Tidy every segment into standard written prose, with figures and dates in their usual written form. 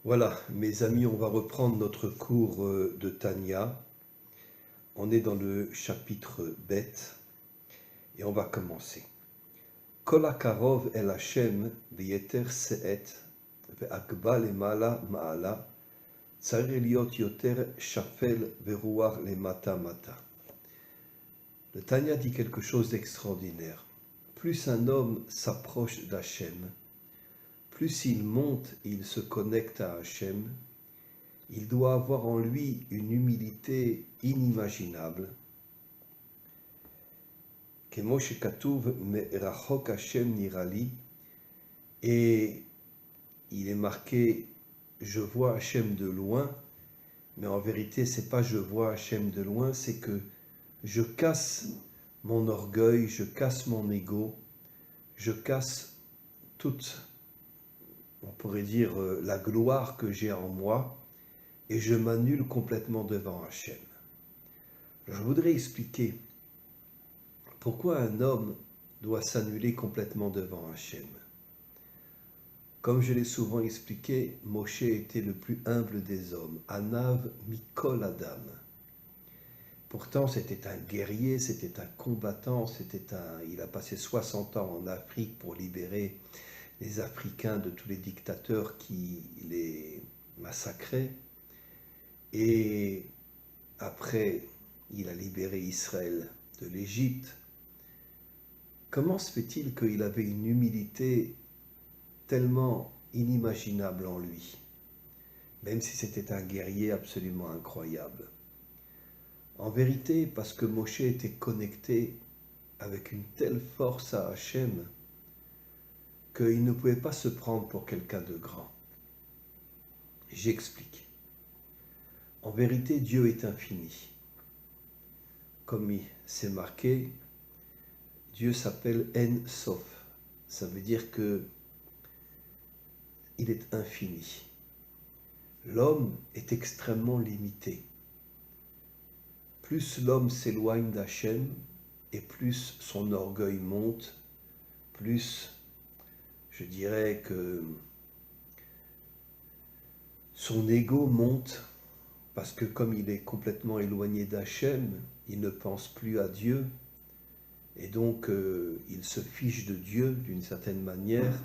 Voilà, mes amis, on va reprendre notre cours de Tanya. On est dans le chapitre Bet et on va commencer. Kol hakarov el Hashem v'yeter se'et ve'akba lemala ma'ala tzarich liot yoter shafel ve'ruach lemata mata. Le Tanya dit quelque chose d'extraordinaire. Plus un homme s'approche d'Hachem, plus il monte et il se connecte à Hachem, il doit avoir en lui une humilité inimaginable. Kemo shekatuv merachok Hashem nirali, et il est marqué je vois Hachem de loin, mais en vérité c'est pas je vois Hachem de loin, c'est que je casse mon orgueil, je casse mon ego, je casse toute, on pourrait dire, la gloire que j'ai en moi, et je m'annule complètement devant Hachem. Je voudrais expliquer pourquoi un homme doit s'annuler complètement devant Hachem. Comme je l'ai souvent expliqué, Moshe était le plus humble des hommes, Anav Mikol Adam. Pourtant, c'était un guerrier, c'était un combattant, il a passé 60 ans en Afrique pour libérer les Africains de tous les dictateurs qui les massacraient. Et après, il a libéré Israël de l'Égypte. Comment se fait-il qu'il avait une humilité tellement inimaginable en lui, même si c'était un guerrier absolument incroyable? En vérité, parce que Moshe était connecté avec une telle force à Hachem qu'il ne pouvait pas se prendre pour quelqu'un de grand. J'explique. En vérité, Dieu est infini. Comme c'est marqué, Dieu s'appelle En Sof. Ça veut dire que il est infini. L'homme est extrêmement limité. Plus l'homme s'éloigne d'Hachem et plus son orgueil monte, plus je dirais que son ego monte, parce que comme il est complètement éloigné d'Hachem, il ne pense plus à Dieu, et donc il se fiche de Dieu d'une certaine manière,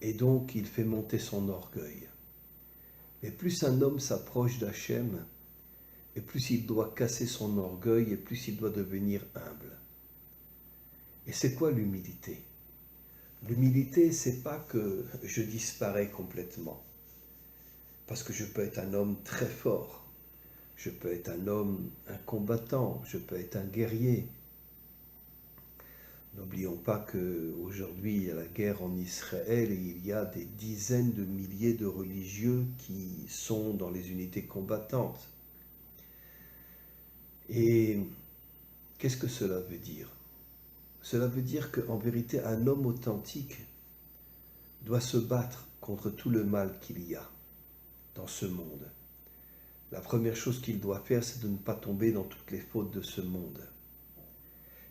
et donc il fait monter son orgueil. Mais plus un homme s'approche d'Hachem, et plus il doit casser son orgueil, et plus il doit devenir humble. Et c'est quoi l'humilité? L'humilité, c'est pas que je disparais complètement, parce que je peux être un homme très fort, je peux être un combattant, je peux être un guerrier. N'oublions pas qu'aujourd'hui, il y a la guerre en Israël et il y a des dizaines de milliers de religieux qui sont dans les unités combattantes. Et qu'est-ce que cela veut dire? Cela veut dire qu'en vérité, un homme authentique doit se battre contre tout le mal qu'il y a dans ce monde. La première chose qu'il doit faire, c'est de ne pas tomber dans toutes les fautes de ce monde.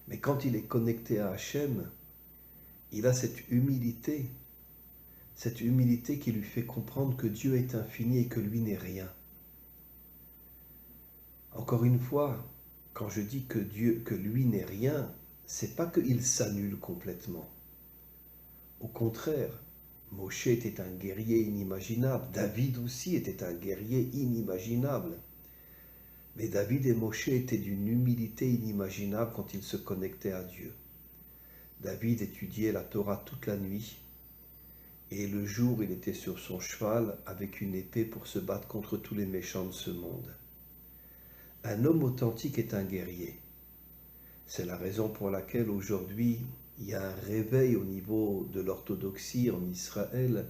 Mais quand il est connecté à Hachem, il a cette humilité qui lui fait comprendre que Dieu est infini et que lui n'est rien. Encore une fois, quand je dis que lui n'est rien, c'est pas qu'il s'annule complètement. Au contraire, Moshe était un guerrier inimaginable, David aussi était un guerrier inimaginable. Mais David et Moshe étaient d'une humilité inimaginable quand ils se connectaient à Dieu. David étudiait la Torah toute la nuit, et le jour il était sur son cheval avec une épée pour se battre contre tous les méchants de ce monde. Un homme authentique est un guerrier. C'est la raison pour laquelle aujourd'hui il y a un réveil au niveau de l'orthodoxie en Israël,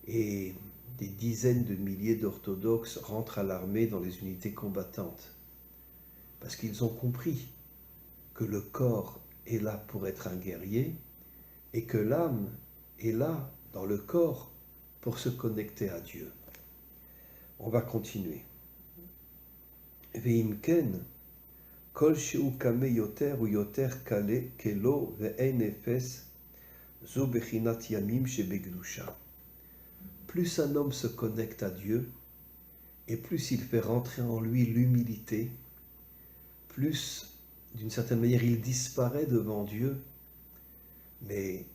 et des dizaines de milliers d'orthodoxes rentrent à l'armée dans les unités combattantes. Parce qu'ils ont compris que le corps est là pour être un guerrier et que l'âme est là dans le corps pour se connecter à Dieu. On va continuer. Veimken, kol sheu kame yoter ou yoter kale kelo ve'en efes zo bechinat yamim shebegdusha. plus un homme se connecte à Dieu, et plus il fait rentrer en lui l'humilité, plus, d'une certaine manière, il disparaît devant Dieu. Mais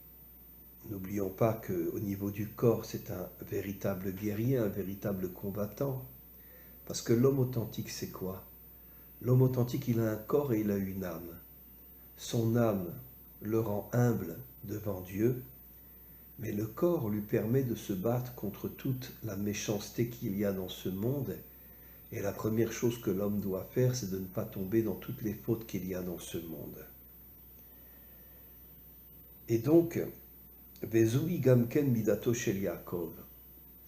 n'oublions pas qu'au niveau du corps, c'est un véritable guerrier, un véritable combattant. Parce que l'homme authentique, c'est quoi? L'homme authentique, il a un corps et il a une âme. Son âme le rend humble devant Dieu, mais le corps lui permet de se battre contre toute la méchanceté qu'il y a dans ce monde. Et la première chose que l'homme doit faire, c'est de ne pas tomber dans toutes les fautes qu'il y a dans ce monde. Et donc, Vezui Gamken Midato Shel Yaakov.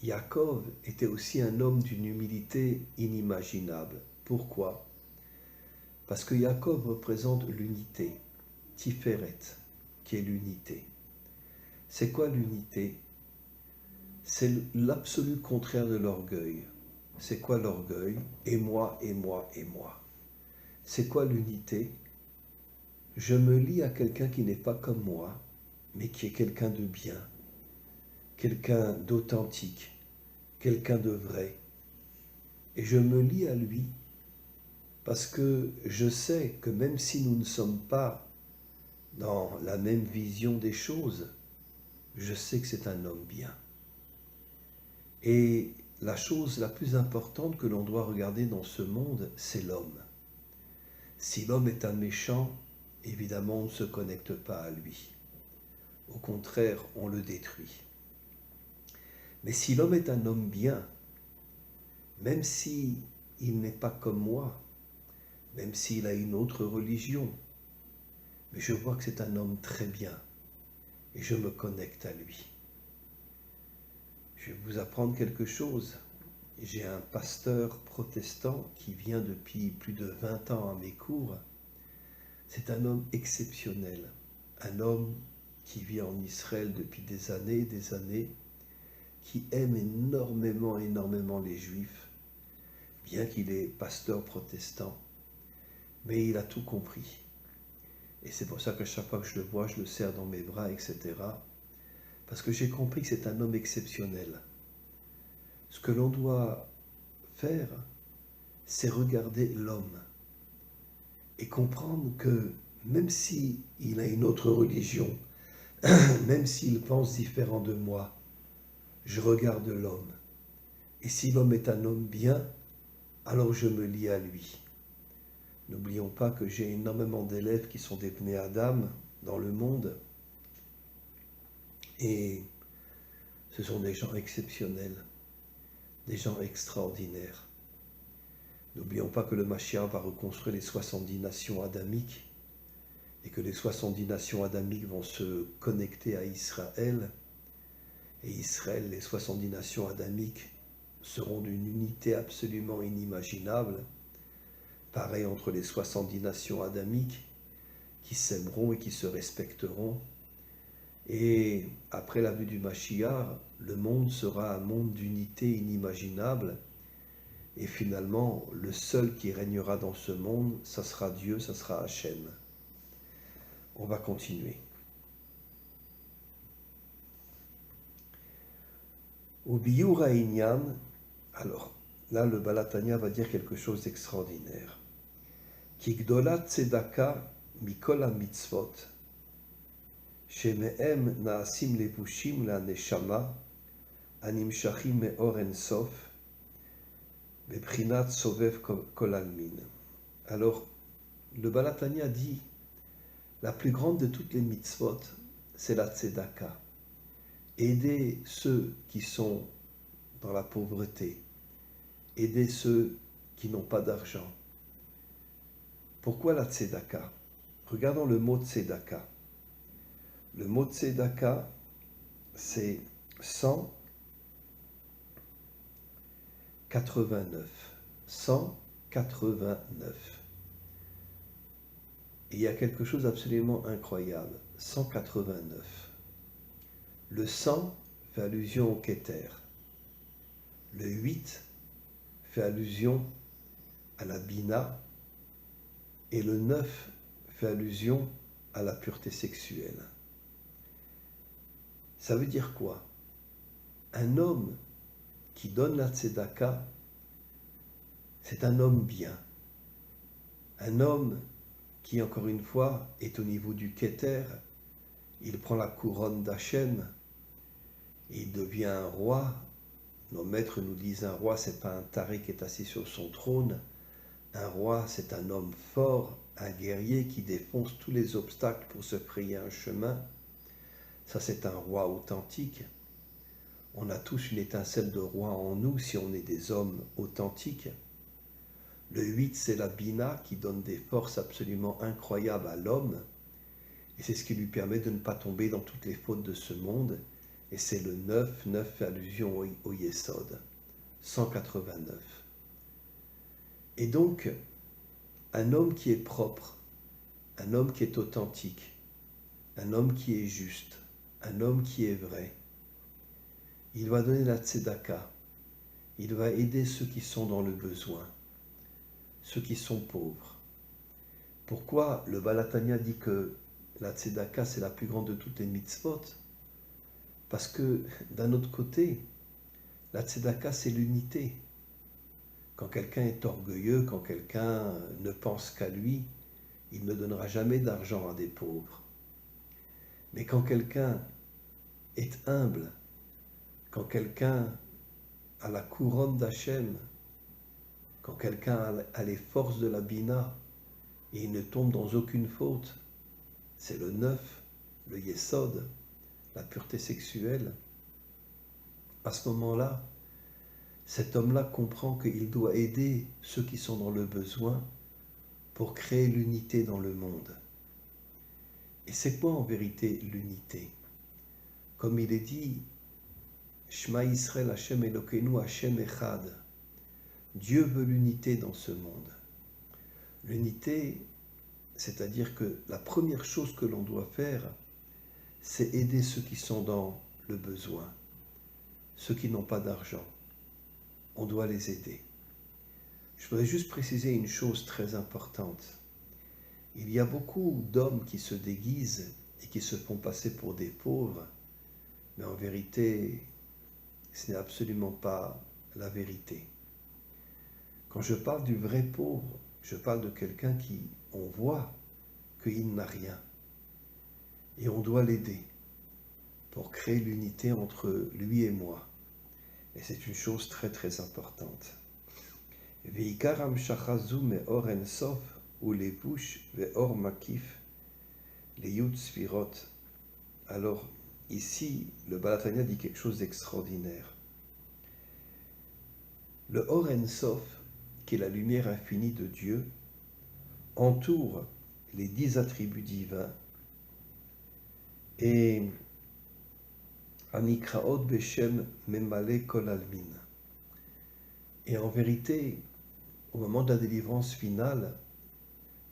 Yaakov était aussi un homme d'une humilité inimaginable. Pourquoi? Parce que Yaakov représente l'unité, Tiferet, qui est l'unité. C'est quoi l'unité? C'est l'absolu contraire de l'orgueil. C'est quoi l'orgueil? Et moi, et moi, et moi. C'est quoi l'unité? Je me lie à quelqu'un qui n'est pas comme moi, mais qui est quelqu'un de bien, quelqu'un d'authentique, quelqu'un de vrai. Et je me lie à lui parce que je sais que même si nous ne sommes pas dans la même vision des choses, je sais que c'est un homme bien. Et la chose la plus importante que l'on doit regarder dans ce monde, c'est l'homme. Si l'homme est un méchant, évidemment, on ne se connecte pas à lui. Au contraire, on le détruit. Mais si l'homme est un homme bien, même si il n'est pas comme moi, même s'il a une autre religion, mais je vois que c'est un homme très bien et je me connecte à lui. Je vais vous apprendre quelque chose. J'ai un pasteur protestant qui vient depuis plus de 20 ans à mes cours. C'est un homme exceptionnel, un homme qui vit en Israël depuis des années, qui aime énormément, énormément les Juifs, bien qu'il est pasteur protestant, mais il a tout compris. Et c'est pour ça que chaque fois que je le vois, je le serre dans mes bras, etc. Parce que j'ai compris que c'est un homme exceptionnel. Ce que l'on doit faire, c'est regarder l'homme et comprendre que même s'il a une autre religion, même s'il pense différent de moi, je regarde l'homme. Et si l'homme est un homme bien, alors je me lie à lui. N'oublions pas que j'ai énormément d'élèves qui sont des Bnei Adam dans le monde. Et ce sont des gens exceptionnels, des gens extraordinaires. N'oublions pas que le Mashiach va reconstruire les 70 nations adamiques et que les 70 nations adamiques vont se connecter à Israël. Et Israël, les 70 nations adamiques seront d'une unité absolument inimaginable. Pareil entre les 70 nations adamiques qui s'aimeront et qui se respecteront. Et après la vue du Mashiach, le monde sera un monde d'unité inimaginable. Et finalement, le seul qui régnera dans ce monde, ça sera Dieu, ça sera Hachem. On va continuer. Au Biyur Inyan, alors là le Balatania va dire quelque chose d'extraordinaire. Ki gdolat tzedaka mikol ha-mitzvot, shemehem naasim levushim la neshama, animshachim me'or en sof, bebrinat sovev kol almin. Alors, le Balatania dit, la plus grande de toutes les mitzvot, c'est la tzedaka. Aider ceux qui sont dans la pauvreté, aider ceux qui n'ont pas d'argent. Pourquoi la tzedaka? Regardons le mot tzedaka. Le mot tzedaka, c'est 189. 189. Et il y a quelque chose d'absolument incroyable. 189. Le 100 fait allusion au Keter. Le 8 fait allusion à la Bina. Et le 9 fait allusion à la pureté sexuelle. Ça veut dire quoi? un homme qui donne la tzedaka, c'est un homme bien. Un homme qui, encore une fois, est au niveau du Keter, il prend la couronne d'Hachem, il devient un roi. Nos maîtres nous disent un roi, c'est pas un taré qui est assis sur son trône. Un roi, c'est un homme fort, un guerrier qui défonce tous les obstacles pour se frayer un chemin. Ça, c'est un roi authentique. On a tous une étincelle de roi en nous si on est des hommes authentiques. Le 8, c'est la Bina qui donne des forces absolument incroyables à l'homme. Et c'est ce qui lui permet de ne pas tomber dans toutes les fautes de ce monde. Et c'est le 9, 9 fait allusion au Yesod, 189. Et donc, un homme qui est propre, un homme qui est authentique, un homme qui est juste, un homme qui est vrai, il va donner la tzedaka, il va aider ceux qui sont dans le besoin, ceux qui sont pauvres. Pourquoi le Baal HaTanya dit que la tzedaka c'est la plus grande de toutes les mitzvot? Parce que d'un autre côté, la tzedaka c'est l'unité. Quand quelqu'un est orgueilleux, quand quelqu'un ne pense qu'à lui, il ne donnera jamais d'argent à des pauvres. Mais quand quelqu'un est humble, quand quelqu'un a la couronne d'Hachem, quand quelqu'un a les forces de la Bina, et il ne tombe dans aucune faute, c'est le 9, le Yesod, la pureté sexuelle. À ce moment-là, cet homme-là comprend qu'il doit aider ceux qui sont dans le besoin pour créer l'unité dans le monde. Et c'est quoi en vérité l'unité? Comme il est dit, Shema Yisrael Hashem Elokeinu Hashem Echad. Dieu veut l'unité dans ce monde. L'unité, c'est-à-dire que la première chose que l'on doit faire, c'est aider ceux qui sont dans le besoin, ceux qui n'ont pas d'argent. On doit les aider. Je voudrais juste préciser une chose très importante. Il y a beaucoup d'hommes qui se déguisent et qui se font passer pour des pauvres, mais en vérité, ce n'est absolument pas la vérité. Quand je parle du vrai pauvre, je parle de quelqu'un qui, on voit qu'il n'a rien. Et on doit l'aider pour créer l'unité entre lui et moi. Et c'est une chose très très importante. Veikaram shachazu me'or ensof ou levush ve'or makif les yud sfirot. Alors ici, le Baal HaTanya dit quelque chose d'extraordinaire. Le Or Ensof, qui est la lumière infinie de Dieu, entoure les 10 attributs divins et Anikraot Beshem Memale Kol Almin. Et en vérité, au moment de la délivrance finale,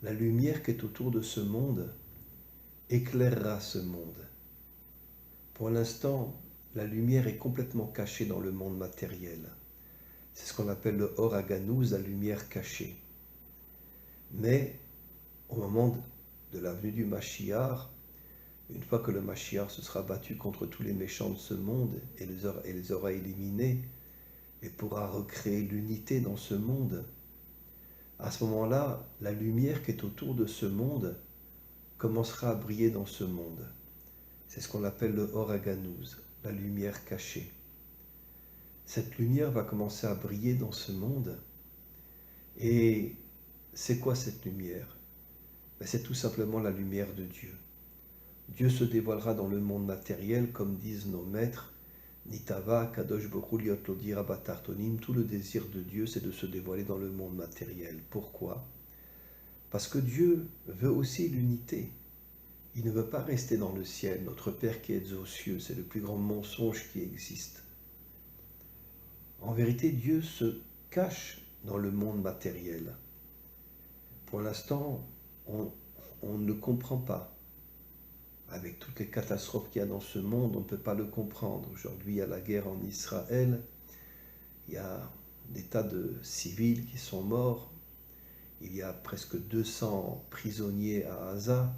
la lumière qui est autour de ce monde éclairera ce monde. Pour l'instant, la lumière est complètement cachée dans le monde matériel. C'est ce qu'on appelle le Or Haganouz, la lumière cachée. Mais au moment de la venue du Mashiach, une fois que le Mashiach se sera battu contre tous les méchants de ce monde et les aura éliminés et pourra recréer l'unité dans ce monde, à ce moment-là, la lumière qui est autour de ce monde commencera à briller dans ce monde. C'est ce qu'on appelle le Or Haganouz, la lumière cachée. Cette lumière va commencer à briller dans ce monde. Et c'est quoi cette lumière? C'est tout simplement la lumière de Dieu. Dieu se dévoilera dans le monde matériel, comme disent nos maîtres, Nitava, Kadosh Borou, Liot Lodi, Rabatartonim. Tout le désir de Dieu, c'est de se dévoiler dans le monde matériel. Pourquoi? Parce que Dieu veut aussi l'unité. Il ne veut pas rester dans le ciel. Notre Père qui est aux cieux, c'est le plus grand mensonge qui existe. En vérité, Dieu se cache dans le monde matériel. Pour l'instant, on ne le comprend pas. Avec toutes les catastrophes qu'il y a dans ce monde, on ne peut pas le comprendre. Aujourd'hui, il y a la guerre en Israël, il y a des tas de civils qui sont morts, il y a presque 200 prisonniers à Gaza,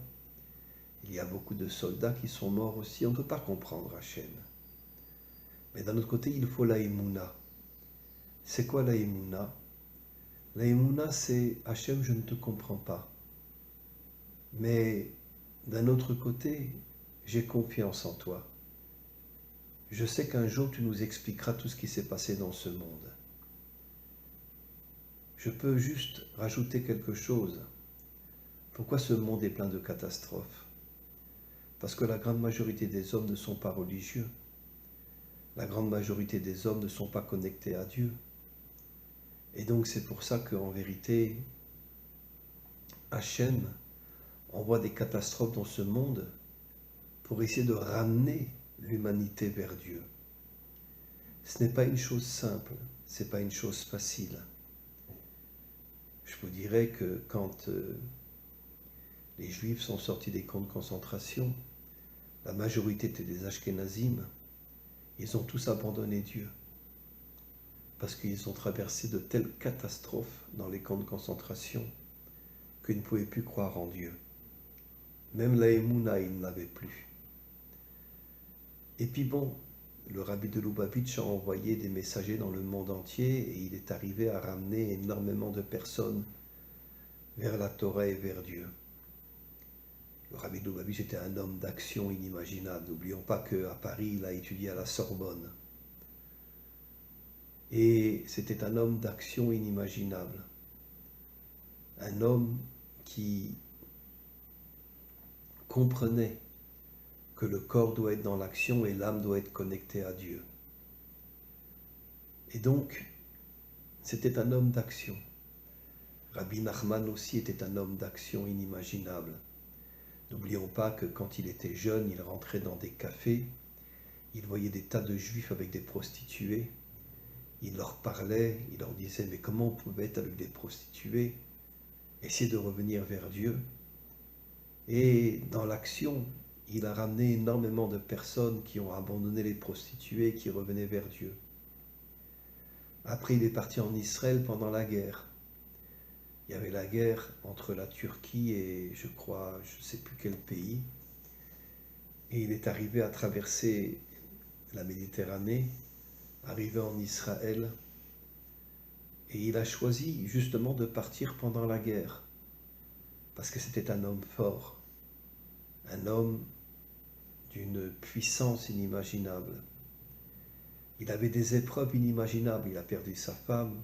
il y a beaucoup de soldats qui sont morts aussi. On ne peut pas comprendre Hachem. Mais d'un autre côté, il faut la émouna. C'est quoi la émouna? La émouna, c'est Hachem, je ne te comprends pas. Mais d'un autre côté, j'ai confiance en toi. Je sais qu'un jour tu nous expliqueras tout ce qui s'est passé dans ce monde. Je peux juste rajouter quelque chose. Pourquoi ce monde est plein de catastrophes? Parce que la grande majorité des hommes ne sont pas religieux. La grande majorité des hommes ne sont pas connectés à Dieu. Et donc c'est pour ça qu'en vérité, Hachem envoie des catastrophes dans ce monde pour essayer de ramener l'humanité vers Dieu. Ce n'est pas une chose simple, ce n'est pas une chose facile. Je vous dirais que quand les Juifs sont sortis des camps de concentration, la majorité étaient des Ashkénazim, ils ont tous abandonné Dieu. Parce qu'ils ont traversé de telles catastrophes dans les camps de concentration qu'ils ne pouvaient plus croire en Dieu. Même la Emouna, ils n'avaient plus. Et puis bon, le rabbi de Lubavitch a envoyé des messagers dans le monde entier et il est arrivé à ramener énormément de personnes vers la Torah et vers Dieu. Le rabbi de Lubavitch était un homme d'action inimaginable. N'oublions pas qu'à Paris, il a étudié à la Sorbonne. Et c'était un homme d'action inimaginable. Un homme qui comprenait que le corps doit être dans l'action et l'âme doit être connectée à Dieu. Et donc, c'était un homme d'action. Rabbi Nachman aussi était un homme d'action inimaginable. N'oublions pas que quand il était jeune, il rentrait dans des cafés, il voyait des tas de juifs avec des prostituées, il leur parlait, il leur disait « mais comment on pouvait être avec des prostituées ?» Essayer de revenir vers Dieu. Et dans l'action, il a ramené énormément de personnes qui ont abandonné les prostituées et qui revenaient vers Dieu. Après, il est parti en Israël pendant la guerre. Il y avait la guerre entre la Turquie et, je crois, je ne sais plus quel pays. Et il est arrivé à traverser la Méditerranée, arrivé en Israël. Et il a choisi justement de partir pendant la guerre. Parce que c'était un homme fort. Un homme d'une puissance inimaginable. Il avait des épreuves inimaginables. Il a perdu sa femme,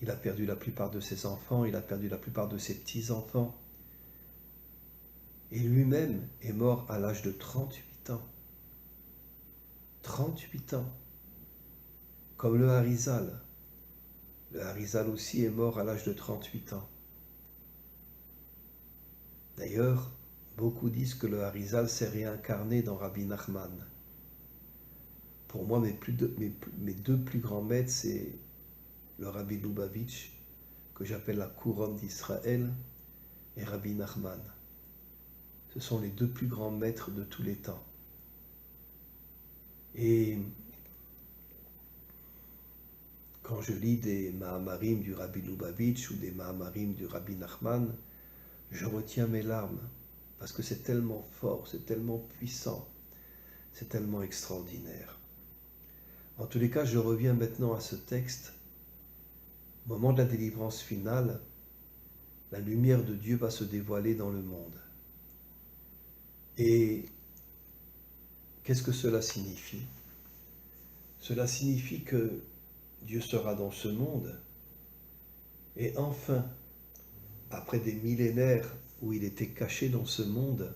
il a perdu la plupart de ses enfants, il a perdu la plupart de ses petits-enfants. Et lui-même est mort à l'âge de 38 ans. 38 ans. Comme le Harizal. Le Harizal aussi est mort à l'âge de 38 ans. D'ailleurs, beaucoup disent que le Harizal s'est réincarné dans Rabbi Nachman. Pour moi, mes deux plus grands maîtres, c'est le Rabbi Lubavitch, que j'appelle la couronne d'Israël, et Rabbi Nachman. Ce sont les deux plus grands maîtres de tous les temps. Et quand je lis des Mahamarim du Rabbi Lubavitch ou des Mahamarim du Rabbi Nachman, je retiens mes larmes, parce que c'est tellement fort, c'est tellement puissant, c'est tellement extraordinaire. En tous les cas, je reviens maintenant à ce texte. Au moment de la délivrance finale, la lumière de Dieu va se dévoiler dans le monde. Et qu'est-ce que cela signifie? Cela signifie que Dieu sera dans ce monde et enfin, après des millénaires où il était caché dans ce monde,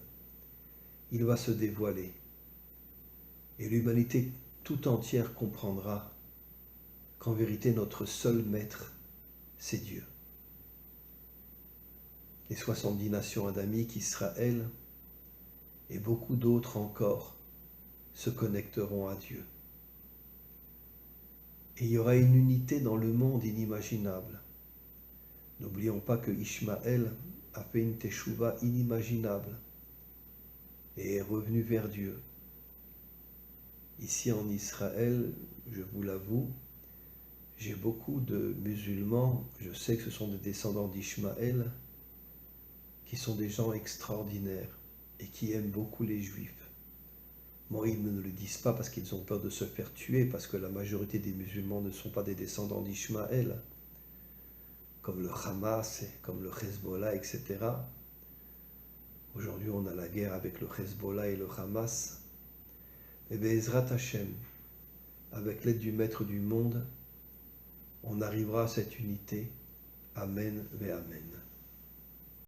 il va se dévoiler. Et l'humanité tout entière comprendra qu'en vérité notre seul maître, c'est Dieu. Les 70 nations adamiques, Israël et beaucoup d'autres encore se connecteront à Dieu. Et il y aura une unité dans le monde inimaginable. N'oublions pas que Ishmaël a fait une teshuva inimaginable et est revenu vers Dieu. Ici en Israël, je vous l'avoue, j'ai beaucoup de musulmans, je sais que ce sont des descendants d'Ishmaël, qui sont des gens extraordinaires et qui aiment beaucoup les Juifs. Bon, ils ne le disent pas parce qu'ils ont peur de se faire tuer, parce que la majorité des musulmans ne sont pas des descendants d'Ishmaël, comme le Hamas, comme le Hezbollah, etc. Aujourd'hui, on a la guerre avec le Hezbollah et le Hamas. Et Be'ezrat Hashem, avec l'aide du Maître du monde, on arrivera à cette unité. Amen ve Amen.